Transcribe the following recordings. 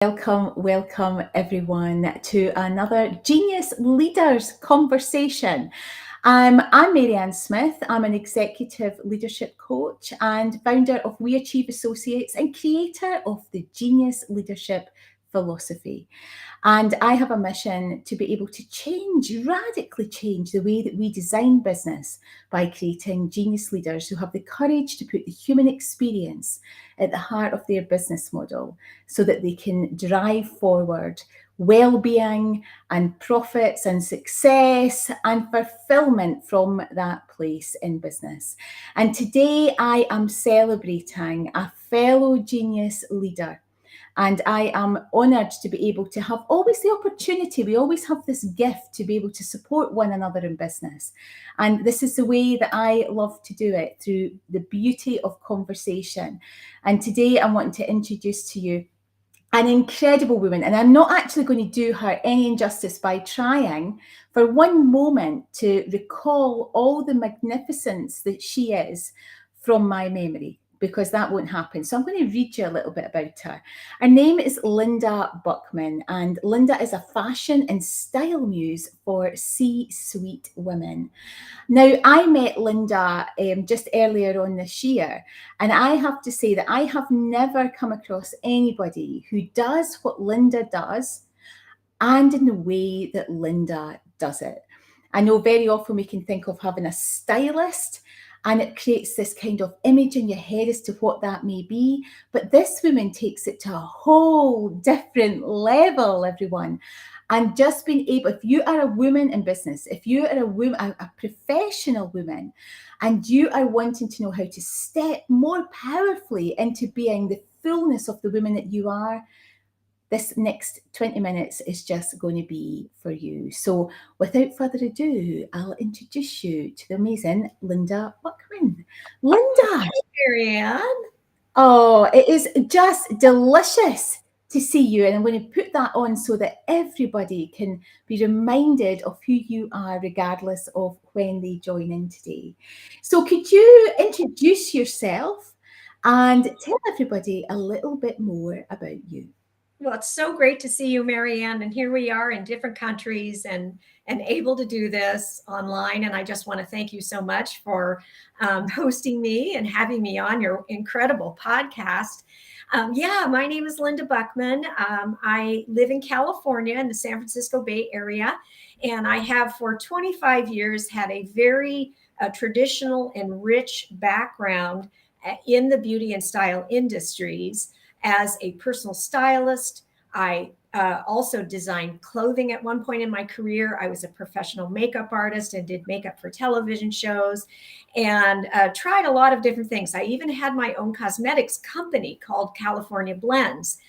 Welcome everyone to another Genius Leaders conversation. I'm Marianne Smith. I'm an executive leadership coach and founder of We Achieve Associates and creator of the Genius Leadership philosophy. And I have a mission to be able to radically change the way that we design business by creating genius leaders who have the courage to put the human experience at the heart of their business model so that they can drive forward well-being and profits and success and fulfillment from that place in business. And today I am celebrating a fellow genius leader. And I am honoured to be able to have always the opportunity. We always have this gift to be able to support one another in business. And this is the way that I love to do it, through the beauty of conversation. And today I'm wanting to introduce to you an incredible woman. And I'm not actually going to do her any injustice by trying for one moment to recall all the magnificence that she is from my memory, because that won't happen. So I'm going to read you a little bit about her. Her name is Linda Buckman, and Linda is a fashion and style muse for C-suite women. Now, I met Linda just earlier on this year, and I have to say that I have never come across anybody who does what Linda does and in the way that Linda does it. I know very often we can think of having a stylist, and it creates this kind of image in your head as to what that may be. But this woman takes it to a whole different level, everyone. And just being able, if you are a woman in business, if you are a woman, a professional woman, and you are wanting to know how to step more powerfully into being the fullness of the woman that you are, this next 20 minutes is just going to be for you. So without further ado, I'll introduce you to the amazing Linda Buckman. Linda. Marianne. Oh, it is just delicious to see you. And I'm going to put that on so that everybody can be reminded of who you are, regardless of when they join in today. So could you introduce yourself and tell everybody a little bit more about you? Well, it's so great to see you, Marianne. And here we are in different countries and able to do this online. And I just want to thank you so much for hosting me and having me on your incredible podcast. My name is Linda Buckman. I live in California in the San Francisco Bay Area. And I have for 25 years had a very traditional and rich background in the beauty and style industries. As a personal stylist, I also designed clothing at one point in my career. I was a professional makeup artist and did makeup for television shows and tried a lot of different things. I even had my own cosmetics company called California Blends.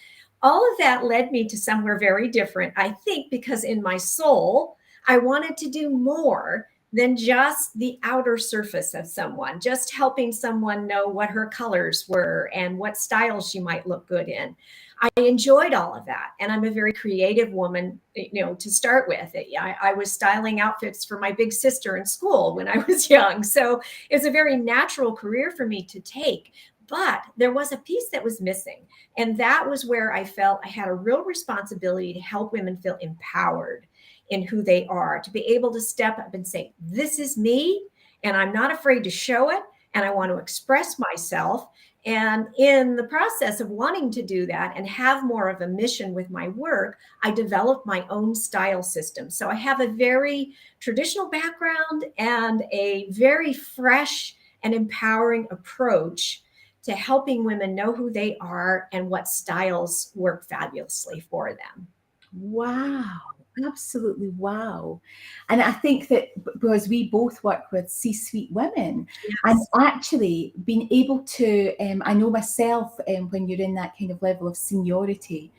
All of that led me to somewhere very different, I think, because in my soul, I wanted to do more than just the outer surface of someone, just helping someone know what her colors were and what styles she might look good in. I enjoyed all of that. And I'm a very creative woman, to start with. I was styling outfits for my big sister in school when I was young. So it was a very natural career for me to take. But there was a piece that was missing. And that was where I felt I had a real responsibility to help women feel empowered in who they are, to be able to step up and say, this is me, and I'm not afraid to show it, and I want to express myself. And in the process of wanting to do that and have more of a mission with my work, I developed my own style system. So I have a very traditional background and a very fresh and empowering approach to helping women know who they are and what styles work fabulously for them. Wow, absolutely wow. And I think that because we both work with C-suite women, and Yes. actually being able to, I know myself, when you're in that kind of level of seniority,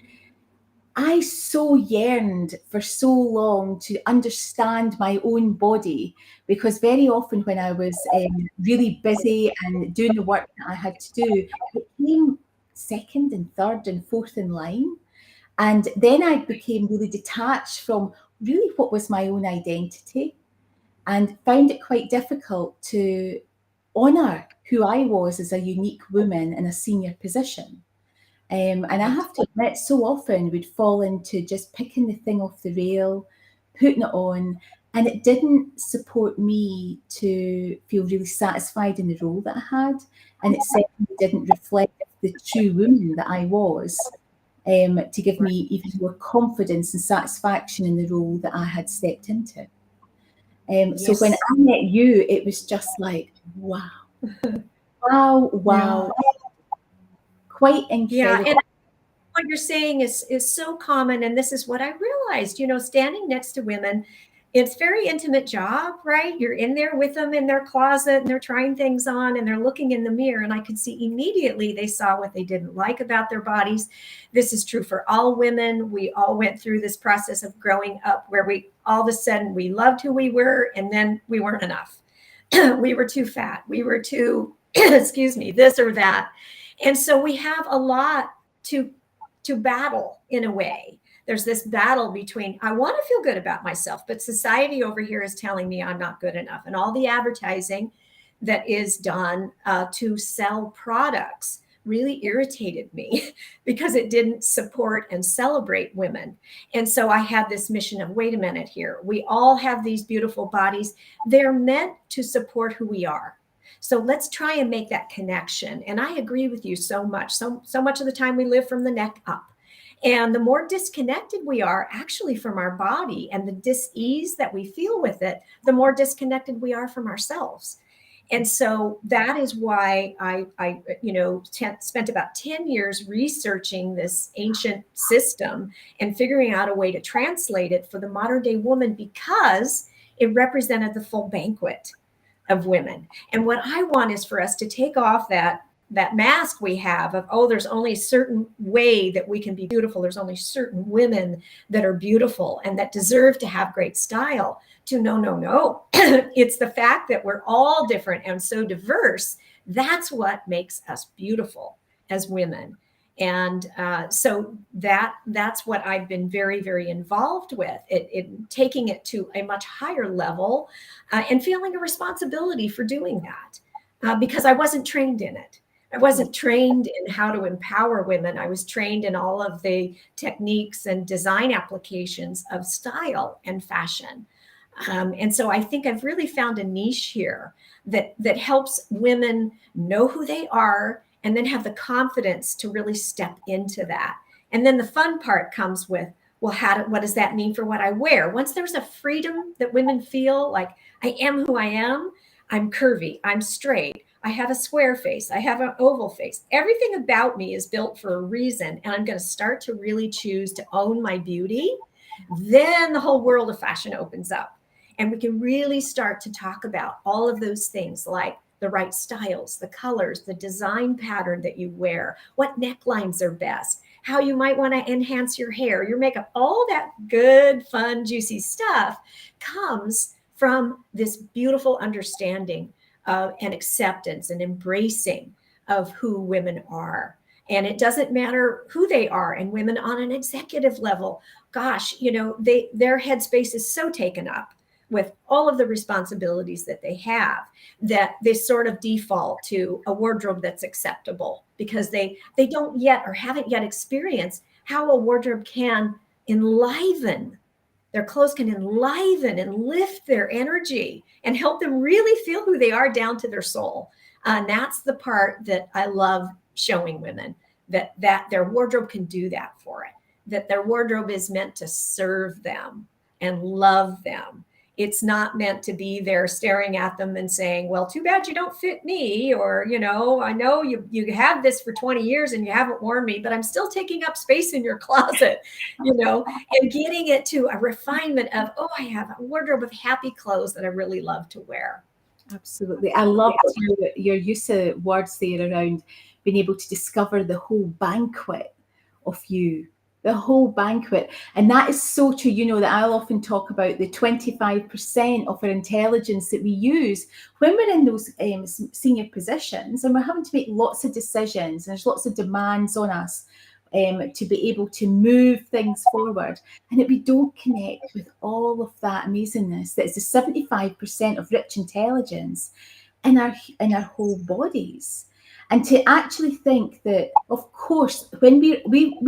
I so yearned for so long to understand my own body, because very often when I was really busy and doing the work that I had to do, it came second and third and fourth in line. And then I became really detached from really what was my own identity, and found it quite difficult to honour who I was as a unique woman in a senior position. And I Right. have to admit, so often we'd fall into just picking the thing off the rail, putting it on, and it didn't support me to feel really satisfied in the role that I had. And it certainly didn't reflect the true woman that I was, to give me even more confidence and satisfaction in the role that I had stepped into. So when Yes. I met you, it was just like, wow, wow, Yeah. wow, quite Yeah. incredible. And what you're saying is so common. And this is what I realized, standing next to women, it's very intimate job, right? You're in there with them in their closet and they're trying things on and they're looking in the mirror. And I could see immediately they saw what they didn't like about their bodies. This is true for all women. We all went through this process of growing up where we all of a sudden we loved who we were and then we weren't enough. We were too fat. We were too, excuse me, this or that. And so we have a lot to battle in a way. There's this battle between I want to feel good about myself, but society over here is telling me I'm not good enough. And all the advertising that is done to sell products really irritated me because it didn't support and celebrate women. And so I had this mission of wait a minute here. We all have these beautiful bodies. They're meant to support who we are. So let's try and make that connection. And I agree with you so much. So much of the time we live from the neck up. And the more disconnected we are actually from our body and the dis-ease that we feel with it, the more disconnected we are from ourselves. And so that is why I spent about 10 years researching this ancient system and figuring out a way to translate it for the modern day woman because it represented the full banquet of women. And what I want is for us to take off that mask we have of, oh, there's only a certain way that we can be beautiful. There's only certain women that are beautiful and that deserve to have great style. To no. It's the fact that we're all different and so diverse. That's what makes us beautiful as women. And so that's what I've been very, very involved with, taking it to a much higher level and feeling a responsibility for doing that because I wasn't trained in it. I wasn't trained in how to empower women. I was trained in all of the techniques and design applications of style and fashion. And so I think I've really found a niche here that helps women know who they are and then have the confidence to really step into that. And then the fun part comes with, well, what does that mean for what I wear? Once there's a freedom that women feel like I am who I am, I'm curvy, I'm straight, I have a square face, I have an oval face. Everything about me is built for a reason. And I'm going to start to really choose to own my beauty. Then the whole world of fashion opens up. And we can really start to talk about all of those things like the right styles, the colors, the design pattern that you wear, what necklines are best, how you might want to enhance your hair, your makeup, all that good, fun, juicy stuff comes from this beautiful understanding and acceptance and embracing of who women are. And it doesn't matter who they are. And women on an executive level, gosh, their headspace is so taken up with all of the responsibilities that they have that they sort of default to a wardrobe that's acceptable because they don't yet or haven't yet experienced how a wardrobe can enliven. Their clothes can enliven and lift their energy and help them really feel who they are down to their soul. And that's the part that I love showing women, that their wardrobe can do that for it, that their wardrobe is meant to serve them and love them. It's not meant to be there staring at them and saying, well, too bad you don't fit me. Or, I know you have this for 20 years and you haven't worn me, but I'm still taking up space in your closet, and getting it to a refinement of, oh, I have a wardrobe of happy clothes that I really love to wear. Absolutely. I loved your use of words there around being able to discover the whole banquet of you, the whole banquet. And that is so true. That I'll often talk about the 25% of our intelligence that we use when we're in those senior positions and we're having to make lots of decisions and there's lots of demands on us to be able to move things forward. And if we don't connect with all of that amazingness, that is the 75% of rich intelligence in our whole bodies. And to actually think that, of course, when we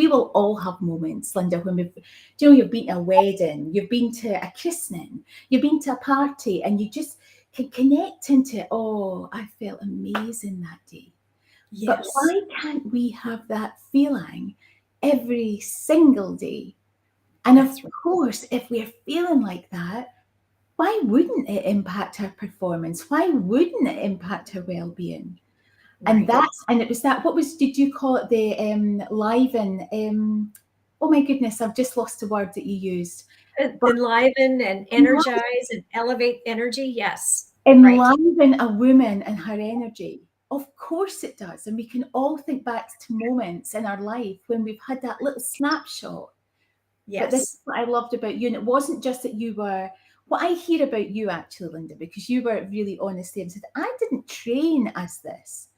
will all have moments, Linda, when you've been to a wedding, you've been to a christening, you've been to a party, and you just can connect into, oh, I felt amazing that day. But Yes, why can't we have that feeling every single day? And of that's right. course, if we're feeling like that, why wouldn't it impact our performance? Why wouldn't it impact our well-being? And Right. that's, and it was that, what was, did you call it, the liven? Oh my goodness, I've just lost the word that you used. But Enliven and energize and elevate energy. Yes. Right. enliven a woman and her energy. Of course it does. And we can all think back to moments in our life when we've had that little snapshot. But this is Yes. what I loved about you. And it wasn't just that you were, what I hear about you actually, Linda, because you were really honest there and said, I didn't train as this.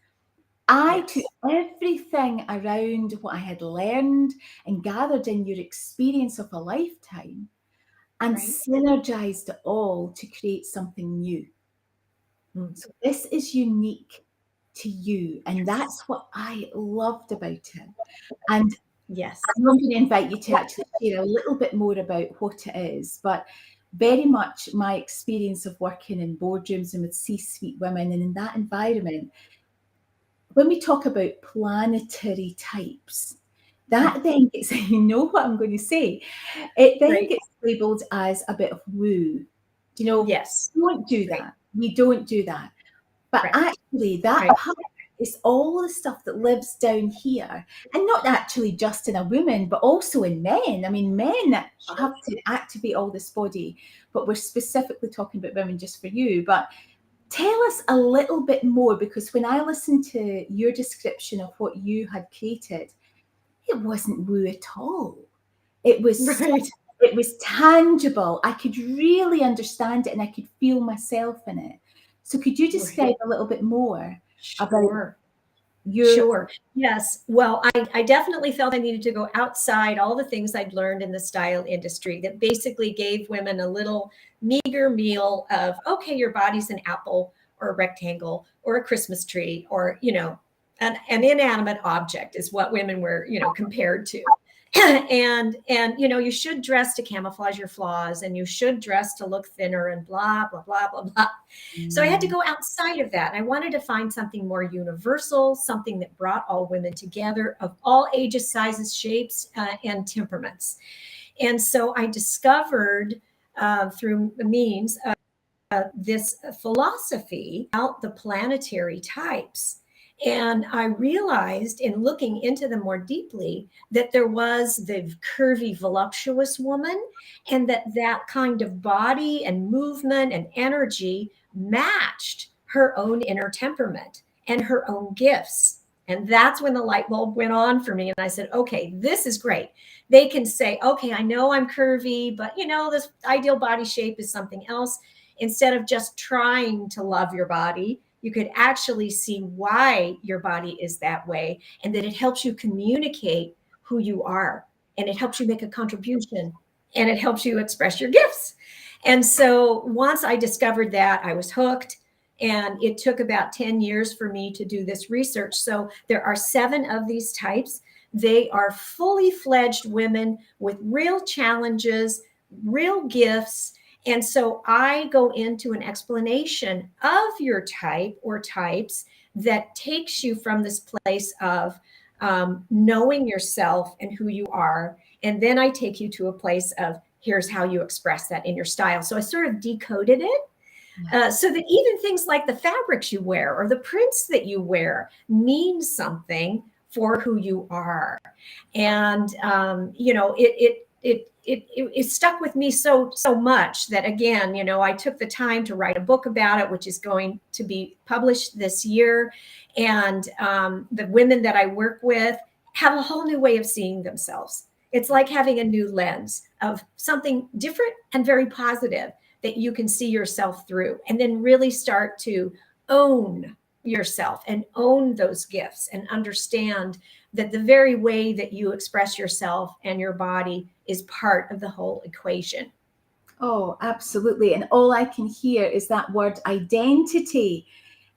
I took Yes. everything around what I had learned and gathered in your experience of a lifetime and Right. synergized it all to create something new. Mm. So this is unique to you. And Yes. that's what I loved about it. And Yes. I'm not going to invite you to actually share a little bit more about what it is, but very much my experience of working in boardrooms and with C-suite women and in that environment, when we talk about planetary types, Mm. that then gets, you know what I'm going to say, it then Right. gets labeled as a bit of woo. Do you know, Yes. don't do Right. that. We don't do that. But Right. actually, that Right. part is all the stuff that lives down here. And not actually just in a woman, but also in men. I mean, men Sure. have to activate all this body, but we're specifically talking about women just for you. But tell us a little bit more, because when I listened to your description of what you had created, it wasn't woo at all. It was Right. it was tangible. I could really understand it and I could feel myself in it. So could you Right. describe a little bit more about Sure. your Sure. Yes. Well, I definitely felt I needed to go outside all the things I'd learned in the style industry that basically gave women a little meager meal of, okay, your body's an apple or a rectangle or a Christmas tree or, an inanimate object is what women were, compared to. And you should dress to camouflage your flaws and you should dress to look thinner and blah, blah, blah, blah, blah. So I had to mm, go outside of that. I wanted to find something more universal, something that brought all women together of all ages, sizes, shapes, and temperaments. And so I discovered through the means this philosophy about the planetary types. And I realized in looking into them more deeply that there was the curvy, voluptuous woman, and that kind of body and movement and energy matched her own inner temperament and her own gifts. And that's when the light bulb went on for me. And I said, okay, this is great. They can say, okay, I know I'm curvy, but this ideal body shape is something else. Instead of just trying to love your body, you could actually see why your body is that way and that it helps you communicate who you are and it helps you make a contribution and it helps you express your gifts. And so once I discovered that, I was hooked. And it took about 10 years for me to do this research. So there are 7 of these types. They are fully fledged women with real challenges, real gifts, and so I go into an explanation of your type or types that takes you from this place of knowing yourself and who you are. And then I take you to a place of here's how you express that in your style. So I sort of decoded it yeah. so that even things like the fabrics you wear or the prints that you wear mean something for who you are. And it stuck with me so much that again, I took the time to write a book about it, which is going to be published this year. And the women that I work with have a whole new way of seeing themselves. It's like having a new lens of something different and very positive that you can see yourself through, and then really start to own yourself and own those gifts and understand that the very way that you express yourself and your body is part of the whole equation. Oh, absolutely. And all I can hear is that word identity.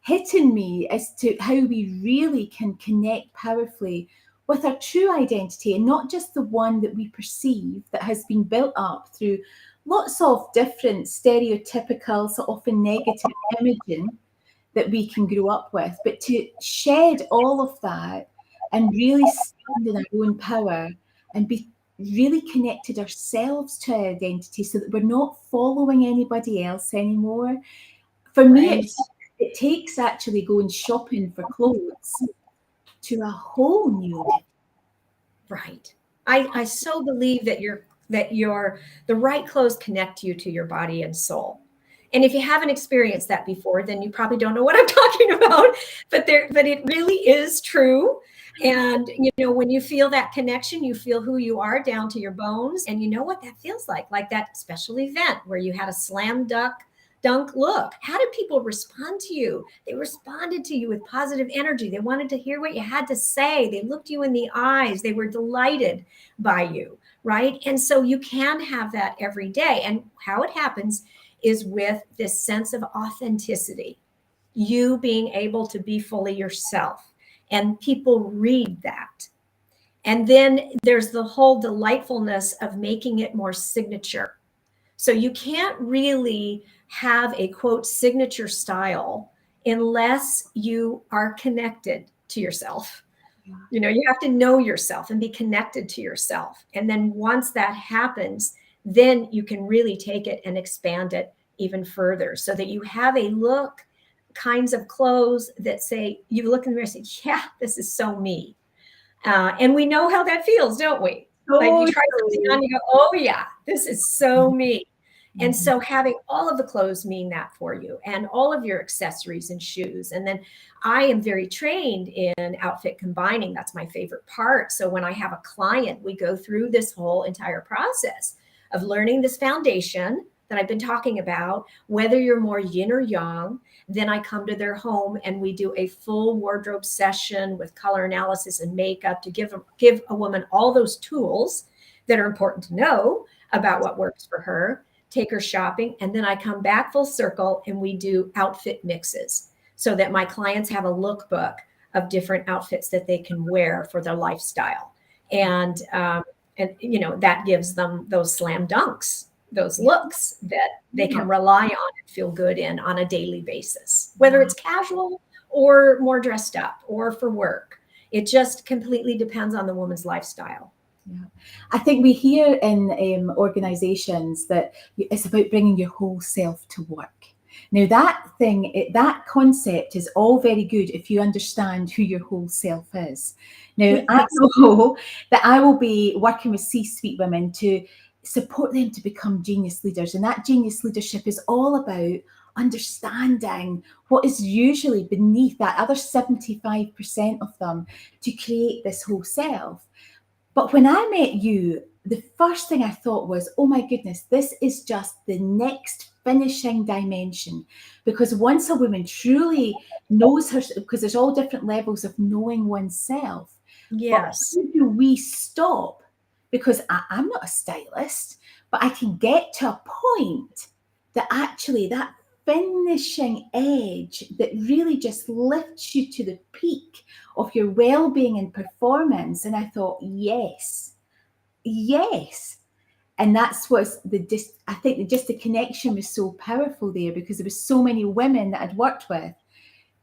hitting me as to how we really can connect powerfully with our true identity, and not just the one that we perceive that has been built up through lots of different stereotypical, so often negative imaging that we can grow up with, but to shed all of that and really stand in our own power and be really connected ourselves to our identity, so that we're not following anybody else anymore. For me, Right. it takes actually going shopping for clothes to a whole new level. Right. I so believe that the right clothes connect you to your body and soul. And if you haven't experienced that before, then you probably don't know what I'm talking about. But it really is true. And when you feel that connection, you feel who you are down to your bones. And you know what that feels like that special event where you had a slam dunk look. How did people respond to you? They responded to you with positive energy. They wanted to hear what you had to say. They looked you in the eyes. They were delighted by you, right? And so you can have that every day. And how it happens is with this sense of authenticity, you being able to be fully yourself. And people read that. And then there's the whole delightfulness of making it more signature. So you can't really have a quote signature style unless you are connected to yourself. You have to know yourself and be connected to yourself. And then once that happens, then you can really take it and expand it even further, so that you have a look, kinds of clothes that say, you look in the mirror and say, yeah, this is so me. And we know how that feels, don't we? Like you try something on, you go, oh yeah, this is so me. And so having all of the clothes mean that for you, and all of your accessories and shoes. And then I am very trained in outfit combining. That's my favorite part. So when I have a client, we go through this whole entire process of learning this foundation that I've been talking about, whether you're more yin or yang. Then I come to their home and we do a full wardrobe session with color analysis and makeup to give a woman all those tools that are important to know about what works for her, take her shopping. And then I come back full circle and we do outfit mixes, so that my clients have a lookbook of different outfits that they can wear for their lifestyle. And that gives them those slam dunks, those looks that they can rely on and feel good in on a daily basis, whether it's casual or more dressed up or for work. It just completely depends on the woman's lifestyle. Yeah. I think we hear in organizations that it's about bringing your whole self to work. Now that concept is all very good if you understand who your whole self is. Now, I know that I will be working with C-suite women to support them to become genius leaders. And that genius leadership is all about understanding what is usually beneath that other 75% of them to create this whole self. But when I met you, the first thing I thought was, oh my goodness, this is just the next finishing dimension. Because once a woman truly knows her, because there's all different levels of knowing oneself. Yes. But how do we stop? Because I'm not a stylist, but I can get to a point that actually that finishing edge that really just lifts you to the peak of your well-being and performance. And I thought, yes. And that's what's I think just the connection was so powerful there, because there was so many women that I'd worked with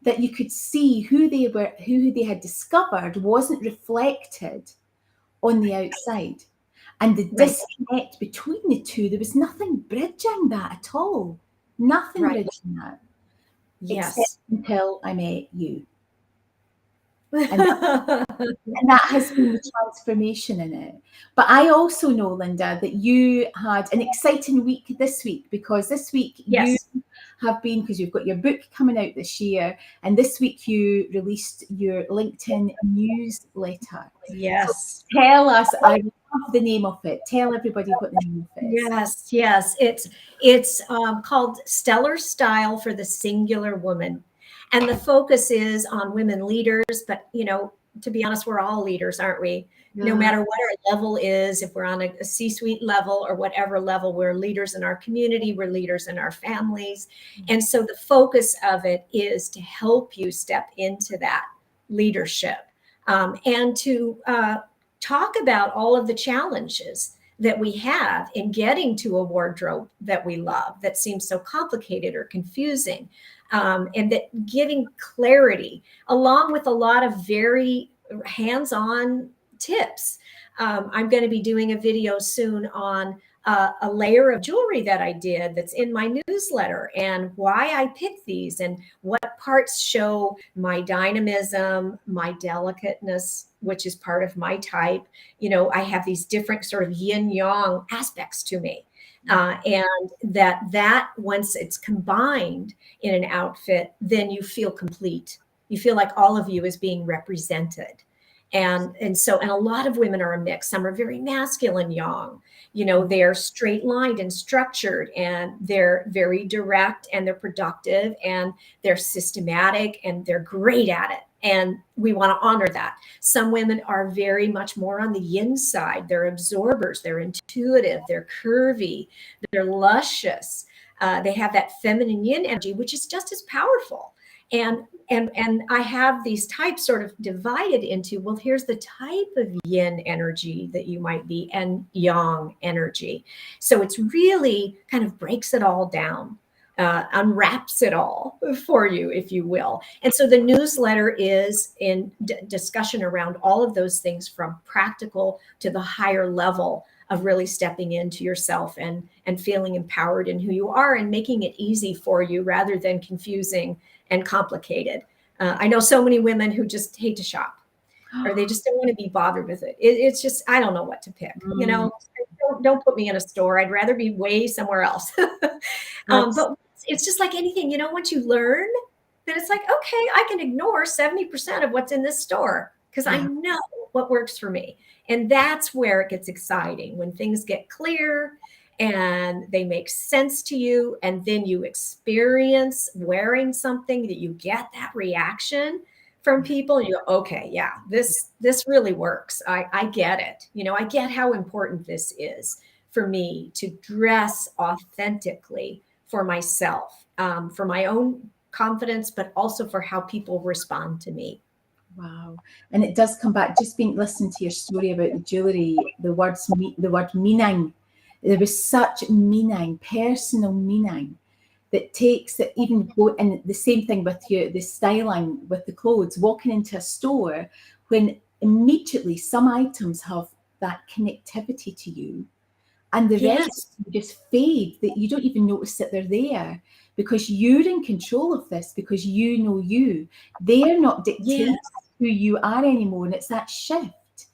that you could see who they were, who they had discovered wasn't reflected on the outside. And the disconnect between the two, there was nothing bridging that at all. Nothing bridging that. Yes. Except until I met you. And that has been the transformation in it. But I also know, Linda, that you had an exciting week this week, because this week you have been, because you've got your book coming out this year, and this week you released your LinkedIn newsletter. Yes. So tell us, I love the name of it. Tell everybody what the name of it is. Yes. It's called Stellar Style for the Singular Woman. And the focus is on women leaders, but to be honest, we're all leaders, aren't we? No Yeah. matter what our level is, if we're on a C-suite level or whatever level, we're leaders in our community, we're leaders in our families. And so the focus of it is to help you step into that leadership, and to talk about all of the challenges that we have in getting to a wardrobe that we love, that seems so complicated or confusing, and that giving clarity along with a lot of very hands-on tips. I'm going to be doing a video soon on a layer of jewelry that I did that's in my newsletter, and why I picked these, and what parts show my dynamism, my delicateness, which is part of my type. You know, I have these different sort of yin yang aspects to me. And that once it's combined in an outfit, then you feel complete. You feel like all of you is being represented. And so, and a lot of women are a mix. Some are very masculine yang, you know, they're straight lined and structured, and they're very direct, and they're productive, and they're systematic, and they're great at it. And we want to honor that. Some women are very much more on the yin side. They're absorbers, they're intuitive, they're curvy, they're luscious. They have that feminine yin energy, which is just as powerful. And I have these types sort of divided into, well, here's the type of yin energy that you might be, and yang energy. So it's really kind of breaks it all down, unwraps it all for you, if you will. And so the newsletter is in discussion around all of those things, from practical to the higher level of really stepping into yourself and feeling empowered in who you are, and making it easy for you rather than confusing and complicated. I know so many women who just hate to shop, or they just don't want to be bothered with it. It's just, I don't know what to pick. You know, don't put me in a store. I'd rather be way somewhere else. But it's just like anything, you know, once you learn, then it's like, okay, I can ignore 70% of what's in this store because I know what works for me. And that's where it gets exciting, when things get clear and they make sense to you, and then you experience wearing something that you get that reaction from people, and you go, okay, yeah, this really works. I get it. You know, I get how important this is for me to dress authentically for myself, for my own confidence, but also for how people respond to me. Wow. And it does come back, just being listening to your story about the jewelry, the word meaning. There was such meaning, personal meaning, that takes that, even go, and the same thing with you, the styling with the clothes, walking into a store, when immediately some items have that connectivity to you, and the Yes. rest just fade, that you don't even notice that they're there, because you're in control of this, because you know you. They're not dictating Yes. who you are anymore. And it's that shift,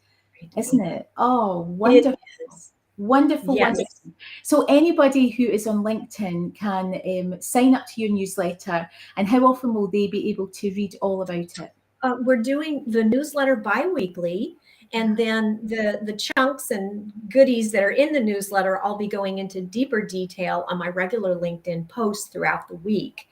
isn't it? Oh, It wonderful. is. Wonderful, Yes. wonderful. So anybody who is on LinkedIn can sign up to your newsletter, and how often will they be able to read all about it? We're doing the newsletter bi-weekly, and then the chunks and goodies that are in the newsletter, I'll be going into deeper detail on my regular LinkedIn posts throughout the week.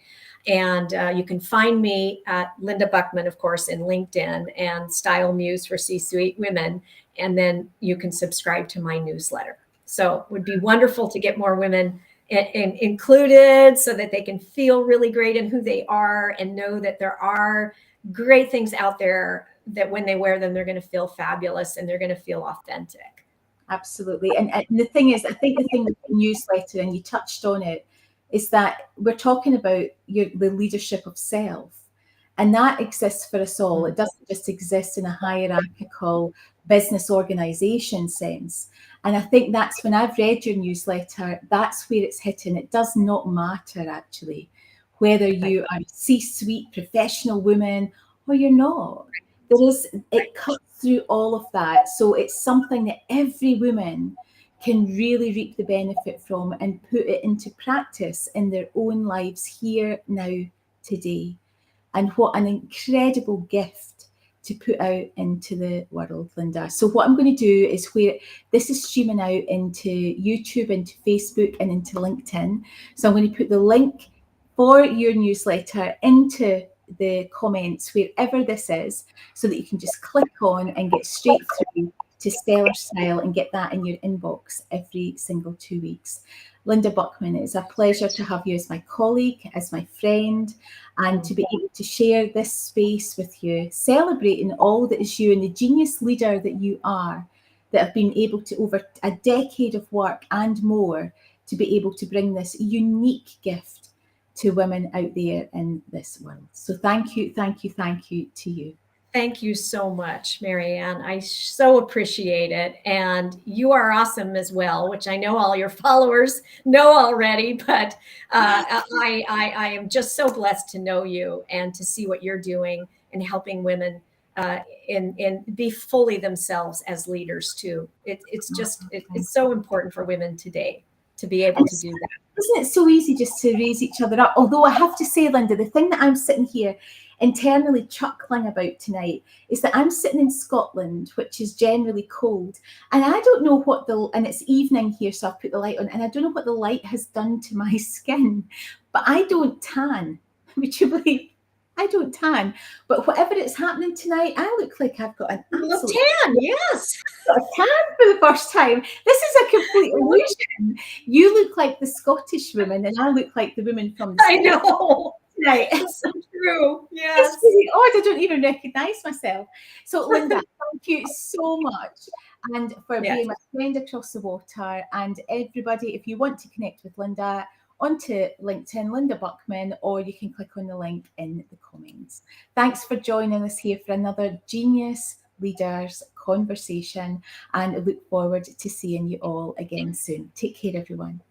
And you can find me at Linda Buckman, of course, in LinkedIn, and Style Muse for C-suite women. And then you can subscribe to my newsletter. So it would be wonderful to get more women included, so that they can feel really great in who they are, and know that there are great things out there that when they wear them, they're going to feel fabulous, and they're going to feel authentic. Absolutely. And the thing is, I think the thing with the newsletter, and you touched on it, is that we're talking about the leadership of self. And that exists for us all. It doesn't just exist in a hierarchical business organization sense. And I think that's when I've read your newsletter, that's where it's hitting. It does not matter, actually, whether you are a C-suite professional woman or you're not. It cuts through all of that. So it's something that every woman can really reap the benefit from, and put it into practice in their own lives here, now, today. And what an incredible gift to put out into the world, Linda. So what I'm going to do is, where this is streaming out into YouTube, into Facebook, and into LinkedIn. So I'm going to put the link for your newsletter into the comments wherever this is, so that you can just click on and get straight through to Stellar Style and get that in your inbox every single 2 weeks. Linda Buckman, it's a pleasure to have you as my colleague, as my friend, and to be able to share this space with you, celebrating all that is you and the genius leader that you are, that have been able to, over a decade of work and more, to be able to bring this unique gift to women out there in this world. So thank you, thank you, thank you to you. Thank you so much, Marianne. I so appreciate it. And you are awesome as well, which I know all your followers know already, but I am just so blessed to know you and to see what you're doing and helping women in be fully themselves as leaders too. It's so important for women today to be able to do that. Isn't it so easy just to raise each other up? Although I have to say, Linda, the thing that I'm sitting here internally chuckling about tonight is that I'm sitting in Scotland, which is generally cold, and I don't know and it's evening here, so I've put the light on, and I don't know what the light has done to my skin, but I don't tan. Would you believe? I don't tan, but whatever is happening tonight, I look like I've got an absolute tan. Yes, got a tan for the first time. This is a complete illusion. You look like the Scottish woman, and I look like the woman from the I know. Right. It's so true. Yes. It's really odd. I don't even recognise myself. So, Linda, thank you so much. And for being my friend across the water. And everybody, if you want to connect with Linda, onto LinkedIn, Linda Buckman, or you can click on the link in the comments. Thanks for joining us here for another Genius Leaders conversation. And I look forward to seeing you all again soon. Take care, everyone.